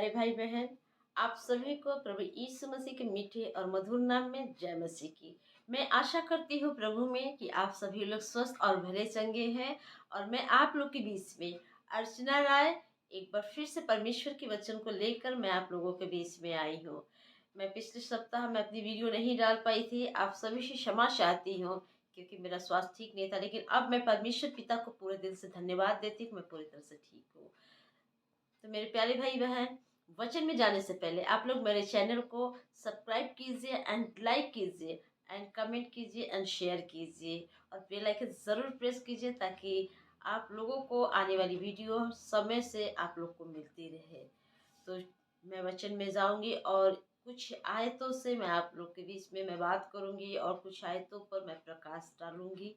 प्यारे भाई बहन, आप सभी को प्रभु यीशु मसीह के मीठे और मधुर नाम में जय मसीह की। मैं आशा करती हूँ प्रभु में कि आप सभी लोग स्वस्थ और भले चंगे हैं। और मैं आप लोग के बीच में अर्चना राय एक बार फिर से परमेश्वर के वचन को लेकर मैं आप लोगों के बीच में आई हूँ। मैं पिछले सप्ताह में अपनी वीडियो नहीं डाल पाई थी, आप सभी से क्षमा चाहती हूँ क्योंकि मेरा स्वास्थ्य ठीक नहीं था। लेकिन अब मैं परमेश्वर पिता को पूरे दिल से धन्यवाद देती हूँ, मैं पूरी तरह से ठीक हूँ। तो मेरे प्यारे भाई बहन, वचन में जाने से पहले आप लोग मेरे चैनल को सब्सक्राइब कीजिए एंड लाइक कीजिए एंड कमेंट कीजिए एंड शेयर कीजिए और बेल आइकन ज़रूर प्रेस कीजिए ताकि आप लोगों को आने वाली वीडियो समय से आप लोग को मिलती रहे। तो मैं वचन में जाऊंगी और कुछ आयतों से मैं आप लोग के बीच में मैं बात करूंगी और कुछ आयतों पर मैं प्रकाश डालूंगी।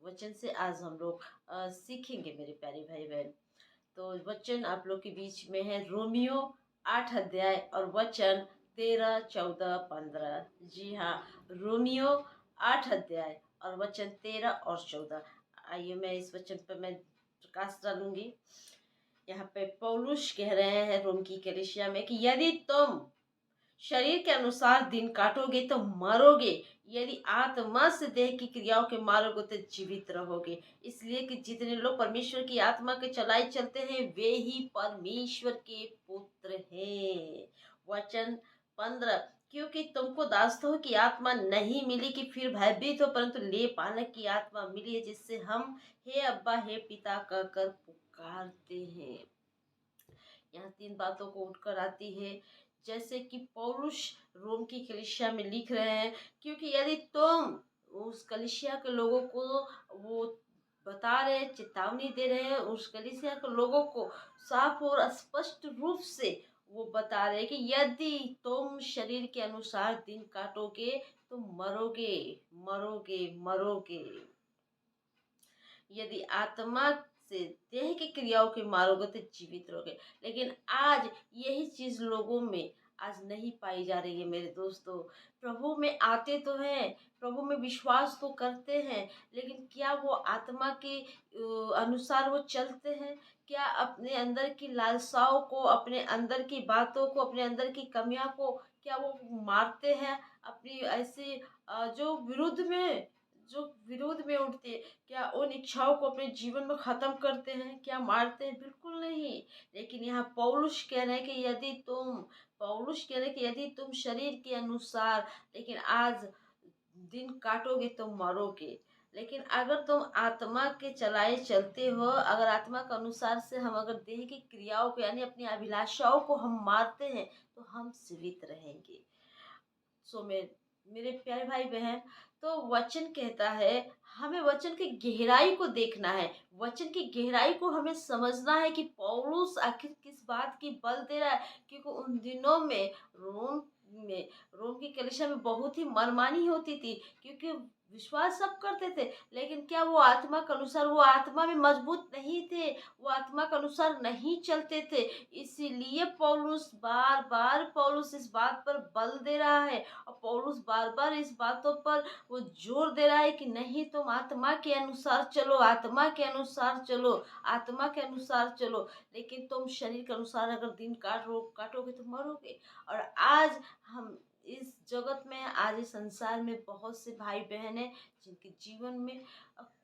वचन से आज हम लोग सीखेंगे मेरे प्यारे भाई बहन। तो वचन आप लोग के बीच में है रोमियो 8 अध्याय और वचन 13, 14, 15। जी हाँ, रोमियो 8 अध्याय और वचन 13 और 14। आइए मैं इस वचन पर मैं प्रकाश डालूंगी। यहाँ पे पौलुस कह रहे हैं रोम की कलीसिया में कि यदि तुम शरीर के अनुसार दिन काटोगे तो मरोगे, यदि आत्मा से देह की क्रियाओं के मारोगे तो जीवित रहोगे। इसलिए कि जितने लोग परमेश्वर की आत्मा के चलाए चलते हैं वे ही परमेश्वर के पुत्र हैं। वचन 15, क्योंकि तुमको दासत्व की आत्मा नहीं मिली कि फिर भयभीत हो, परंतु ले पालक की आत्मा मिली है जिससे हम हे अब्बा हे पिता कहकर पुकारते हैं। यहाँ तीन बातों को उठकर आती है, जैसे कि पौलुस रोम की कलीसिया में लिख रहे हैं, क्योंकि यदि तुम उस कलीसिया के लोगों को वो बता रहे, चेतावनी दे रहे हैं, उस कलीसिया के लोगों को साफ और स्पष्ट रूप से वो बता रहे हैं कि यदि तुम शरीर के अनुसार दिन काटोगे तो मरोगे, मरोगे, मरोगे। यदि आत्मा से देह की क्रियाओं के मारोगे तो जीवित रहोगे। लेकिन आज यही चीज लोगों में आज नहीं पाई जा रही है मेरे दोस्तों। प्रभु में आते तो हैं, प्रभु में विश्वास तो करते हैं, लेकिन क्या वो आत्मा के अनुसार वो चलते हैं? क्या अपने अंदर की लालसाओं को, अपने अंदर की बातों को, अपने अंदर की कमियां को क्या वो मारते हैं? अपनी ऐसे जो विरोध में उठते हैं, क्या उन इच्छाओं को अपने जीवन में खत्म करते हैं? क्या मारते हैं? बिल्कुल नहीं। लेकिन यहाँ पौलुस कह रहे हैं कि यदि तुम शरीर के अनुसार, लेकिन आज दिन काटोगे तो मरोगे। लेकिन अगर तुम आत्मा के चलाए चलते हो, अगर आत्मा के अनुसार से हम अगर देह की क्रियाओं को यानी अपनी अभिलाषाओं को हम मारते हैं तो हम जीवित रहेंगे। सो मेरे प्यारे भाई बहन, तो वचन कहता है हमें वचन की गहराई को देखना है, वचन की गहराई को हमें समझना है कि पौलुस आखिर किस बात की बल दे रहा है। क्योंकि उन दिनों में रोम में रोम की कलीसिया में बहुत ही मनमानी होती थी, क्योंकि विश्वास सब करते थे, लेकिन क्या वो आत्मा के अनुसार, वो आत्मा में मजबूत नहीं थे, वो आत्मा के अनुसार नहीं चलते थे। इसीलिए पौलुस इस बात पर बल दे रहा है और पौलुस बार बार इस बातों पर वो जोर दे रहा है कि नहीं, तुम आत्मा के अनुसार चलो, आत्मा के अनुसार चलो, आत्मा के अनुसार चलो। लेकिन तुम शरीर के अनुसार अगर दिन काटोगे तो मरोगे। और आज हम इस जगत में, आज इस संसार में बहुत से भाई बहन हैं जिनके जीवन में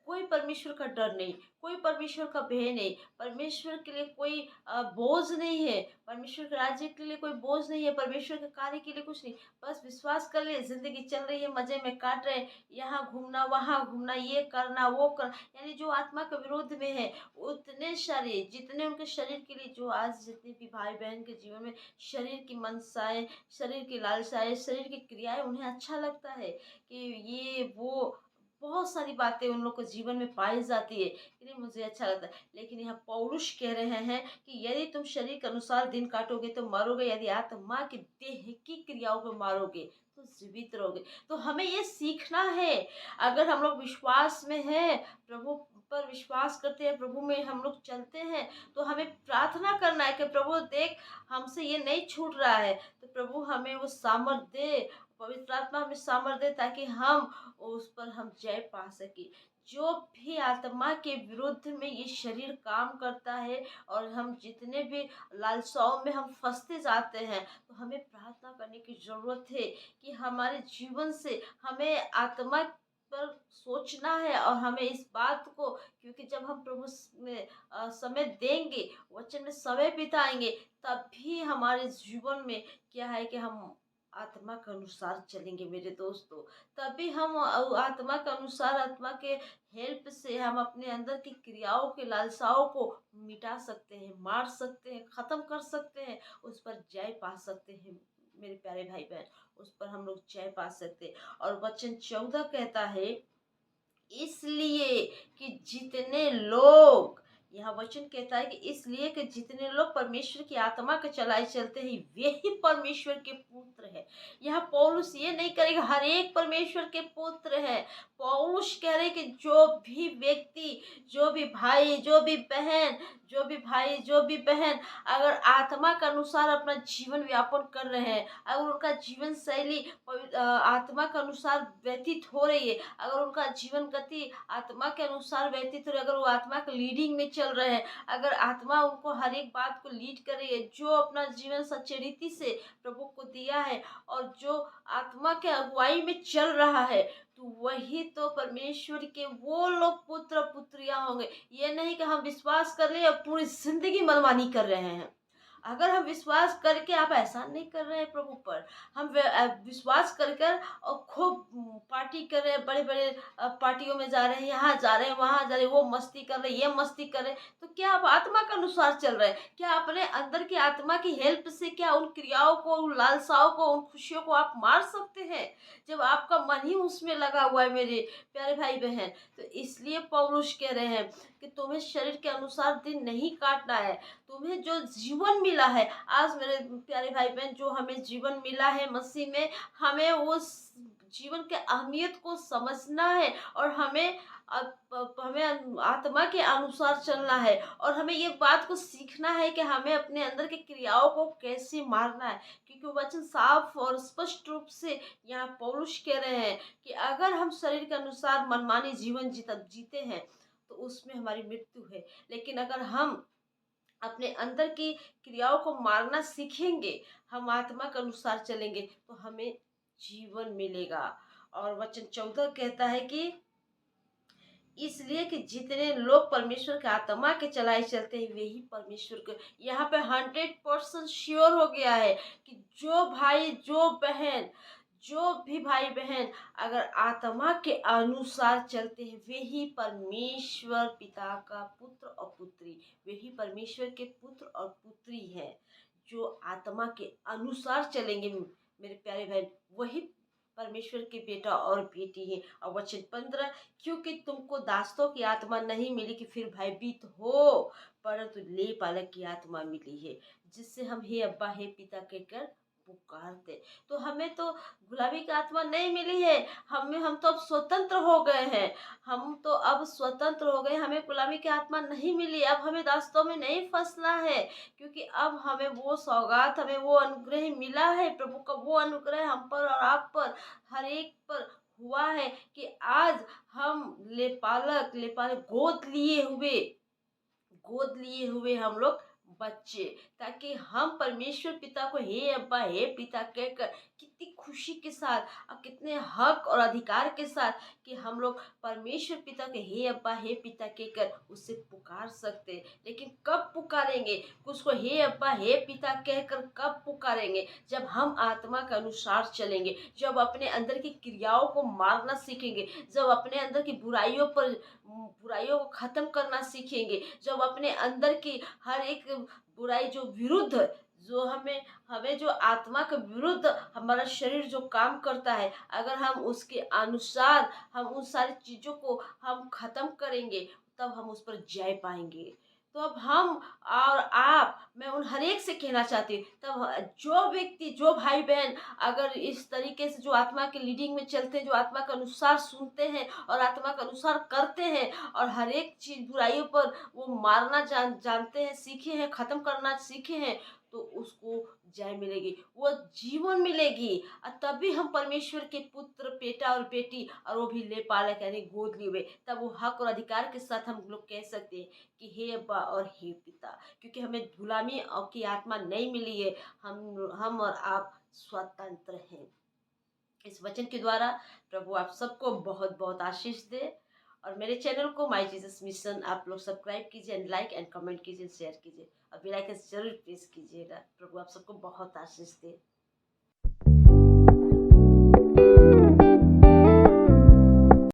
कोई परमेश्वर का डर नहीं, कोई परमेश्वर का भय नहीं, परमेश्वर के लिए कोई बोझ नहीं है, परमेश्वर के राज्य के लिए कोई बोझ नहीं है, परमेश्वर के कार्य के लिए कुछ नहीं। बस विश्वास कर ले, जिंदगी चल रही है, मजे में काट रहे हैं, यहाँ घूमना वहाँ घूमना, ये करना वो कर, यानी जो आत्मा के विरोध में है। उतने सारे जितने उनके शरीर के लिए, जो आज जितने भी भाई बहन के जीवन में शरीर की मनसाएं, शरीर की लालसाएं, शरीर की क्रियाएं उन्हें अच्छा लगता है कि ये वो बहुत सारी बातें उन लोग को जीवन में पाई जाती है, कि नहीं मुझे अच्छा लगता है। लेकिन यहाँ पौलुस कह रहे हैं कि यदि तुम शरीर के अनुसार दिन काटोगे तो मरोगे, यदि आत्मा की देह की क्रियाओं को मारोगे तो जीवित रहोगे। तो हमें ये सीखना है। अगर हम लोग विश्वास में हैं, प्रभु पर विश्वास करते हैं, प्रभु में हम लोग चलते हैं, तो हमें प्रार्थना करना है कि प्रभु देख, हमसे ये नहीं छूट रहा है, तो प्रभु हमें वो सामर्थ्य दे, पवित्र आत्मा हमें सामर्थ्य दे, ताकि हम उस पर हम जय पा सके। जो भी आत्मा के विरुद्ध में ये शरीर काम करता है और हम जितने भी लालसाओं में हम फंसते जाते हैं, तो हमें प्रार्थना करने की ज़रूरत है कि हमारे जीवन से हमें आत्मा पर सोचना है और हमें इस बात को, क्योंकि जब हम प्रभु में समय देंगे, वचन में समय बिताएंगे, तभी हमारे जीवन में क्या है कि हम आत्मा के अनुसार चलेंगे मेरे दोस्तों। तभी हम आत्मा के अनुसार, आत्मा के हेल्प से हम अपने अंदर की क्रियाओं के लालसाओं को मिटा सकते हैं, मार सकते हैं, खत्म कर सकते हैं, उस पर जय पा सकते हैं मेरे प्यारे भाई बहन। उस पर हम लोग जय पा सकते हैं। और वचन 14 कहता है, इसलिए कि जितने लोग, यहाँ वचन कहता है कि इसलिए कि जितने लोग परमेश्वर की आत्मा के चलाए चलते हैं, वे ही परमेश्वर के पुत्र है। यहाँ पौलुस ये नहीं करेगा हर एक परमेश्वर के पुत्र है। पौलुस कह रहे कि जो भी व्यक्ति, जो भी भाई, जो भी बहन, जो भी भाई, जो भी बहन अगर आत्मा के अनुसार अपना जीवन व्यापन कर रहे हैं, अगर उनका जीवन शैली आत्मा के अनुसार व्यतीत हो रही है, अगर उनका जीवन गति आत्मा के अनुसार व्यतीत हो रही है, अगर वो आत्मा के लीडिंग में चल रहे हैं, अगर आत्मा उनको हर एक बात को लीड कर रही है, जो अपना जीवन सच्चे रीति से प्रभु को दिया है और जो आत्मा के अगुवाई में चल रहा है, तो वही तो परमेश्वर के वो लोग पुत्र पुत्रियां होंगे। ये नहीं कि हम विश्वास कर ले और पूरी जिंदगी मनमानी कर रहे हैं। अगर हम विश्वास करके आप एहसान नहीं कर रहे हैं प्रभु पर, हम विश्वास कर कर और खूब पार्टी कर रहे हैं, बड़े बड़े पार्टियों में जा रहे हैं, यहाँ जा रहे हैं, वहाँ जा रहे हैं, वो मस्ती कर रहे हैं, ये मस्ती कर रहे हैं, तो क्या आप आत्मा के अनुसार चल रहे हैं? क्या अपने अंदर की आत्मा की हेल्प से क्या उन क्रियाओं को, उन लालसाओं को, उन खुशियों को आप मार सकते हैं, जब आपका मन ही उसमें लगा हुआ है मेरे प्यारे भाई बहन? तो इसलिए पौलुस कह रहे हैं कि तुम्हें शरीर के अनुसार दिन नहीं काटना है। तुम्हें जो जीवन मिला है आज मेरे प्यारे भाई बहन, जो हमें जीवन मिला है मसीह में, हमें उस जीवन के अहमियत को समझना है और हमें आत्मा के अनुसार चलना है और हमें ये बात को सीखना है कि हमें अपने अंदर की क्रियाओं को कैसे मारना है। क्योंकि वचन साफ और स्पष्ट रूप से यहाँ पौलुस कह रहे हैं कि अगर हम शरीर के अनुसार मनमानी जीवन जीते हैं, तो उसमें हमारी मृत्यु है। लेकिन अगर हम अपने अंदर की क्रियाओं को मारना सीखेंगे, हम आत्मा के अनुसार चलेंगे, तो हमें जीवन मिलेगा। और वचन 14 कहता है कि इसलिए कि जितने लोग परमेश्वर के आत्मा के चलाए चलते हैं, वे ही परमेश्वर के। यहाँ पे 100% श्योर हो गया है कि जो भाई, जो बहन, जो भी भाई बहन अगर आत्मा के अनुसार चलते हैं, वे ही परमेश्वर पिता का पुत्र और पुत्री, वे ही परमेश्वर के पुत्र और पुत्री हैं। जो आत्मा के अनुसार चलेंगे मेरे प्यारे बहन, वही परमेश्वर के बेटा और बेटी है। और वचन 15, क्योंकि तुमको दासों की आत्मा नहीं मिली कि फिर भयभीत हो, परंतु ले पालक की आत्मा मिली है, जिससे हम हे अब्बा हे पिता कहकर पुकारते। तो हमें तो गुलामी की आत्मा नहीं मिली है, हम तो अब स्वतंत्र हो गए हैं। हम तो अब स्वतंत्र हो गए, हमें गुलामी की आत्मा नहीं मिली। अब हमें दासों में नहीं फंसना है, क्योंकि अब हमें वो सौगात, हमें वो अनुग्रह मिला है। प्रभु का वो अनुग्रह हम पर और आप पर, हर एक पर हुआ है कि आज हम ले पालक गोद लिए हुए हम लोग बच्चे, ताकि हम परमेश्वर पिता को हे अब्बा हे पिता कहकर कितनी खुशी के साथ और कितने हक और अधिकार के साथ कि हम लोग परमेश्वर पिता के हे अब्बा हे पिता कहकर उससे पुकार सकते। लेकिन कब पुकारेंगे उसको हे अब्बा हे पिता कहकर? कब पुकारेंगे? जब हम आत्मा के अनुसार चलेंगे, जब अपने अंदर की क्रियाओं को मारना सीखेंगे, जब अपने अंदर की बुराइयों को खत्म करना सीखेंगे, जब अपने अंदर की हर एक बुराई जो विरुद्ध, जो हमें हमें जो आत्मा के विरुद्ध हमारा शरीर जो काम करता है, अगर हम उसके अनुसार हम उन सारी चीज़ों को हम खत्म करेंगे, तब हम उस पर जय पाएंगे। तो अब हम और आप, मैं उन हर एक से कहना चाहती हूँ, तब जो व्यक्ति, जो भाई बहन अगर इस तरीके से जो आत्मा के लीडिंग में चलते हैं, जो आत्मा के अनुसार सुनते हैं और आत्मा के अनुसार करते हैं और हर एक चीज बुराइयों पर वो मारना जानते हैं, सीखे हैं, खत्म करना सीखे हैं, तो उसको जय मिलेगी, वो जीवन मिलेगी। और तभी हम परमेश्वर के पुत्र, बेटा और बेटी, और वो भी ले पालक यानी गोद लिए हुए, तब वो हक और अधिकार के साथ हम लोग कह सकते हैं कि हे अब्बा और हे पिता, क्योंकि हमें गुलामी की आत्मा नहीं मिली है। हम और आप स्वतंत्र हैं। इस वचन के द्वारा प्रभु आप सबको बहुत बहुत आशीष दे। और मेरे चैनल को माय जीसस मिशन आप लोग सब्सक्राइब कीजिए, एंड लाइक एंड कमेंट कीजिए, शेयर कीजिए, और बेल आइकन जरूर प्रेस कीजिएगा। प्रभु आप सबको बहुत आशीष दे।